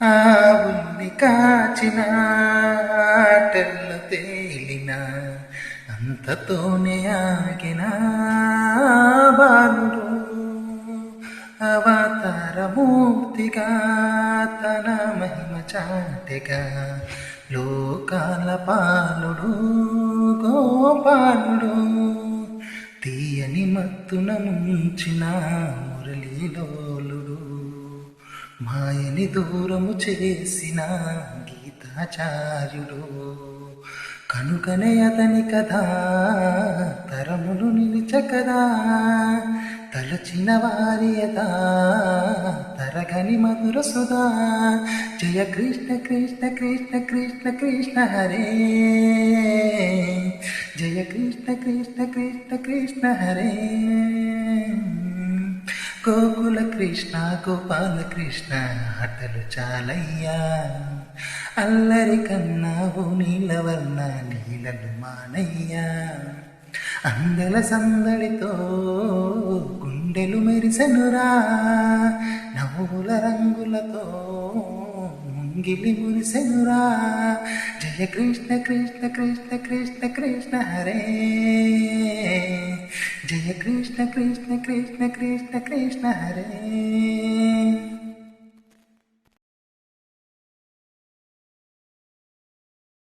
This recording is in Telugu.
ఆవుల్ని కాచిన ఆటల్లో తేలిన అంతతోనే ఆగిన బాలుడు అవతారమూర్తిగా తన మహిమ చాటెగా లోకాల పాలుడు గోపాలుడు తీయని మత్తున ముంచిన మురళీలోలుడు మాయని దూరము చేసిన గీతాచార్యుడు కనుకనే అతని కదా తరములు నిలిచకదా తలచిన వారి యదా తరగని మధుర సుధా జయ కృష్ణ కృష్ణ కృష్ణ కృష్ణ కృష్ణ హరే జయ కృష్ణ కృష్ణ కృష్ణ కృష్ణ హరే గోకుల కృష్ణ గోపాల కృష్ణ ఆటలు చాలయ్యా అల్లరి కన్నావు నీలవర్ణ నీలలు మానయ్యా అందెల సందడితో గుండెలు మెరిసెనురా నవ్వుల రంగులతో ముంగిలి మురిసెనురా జయ కృష్ణ కృష్ణ కృష్ణ కృష్ణ కృష్ణ హరే జయ కృష్ణ కృష్ణ కృష్ణ కృష్ణ కృష్ణ హరే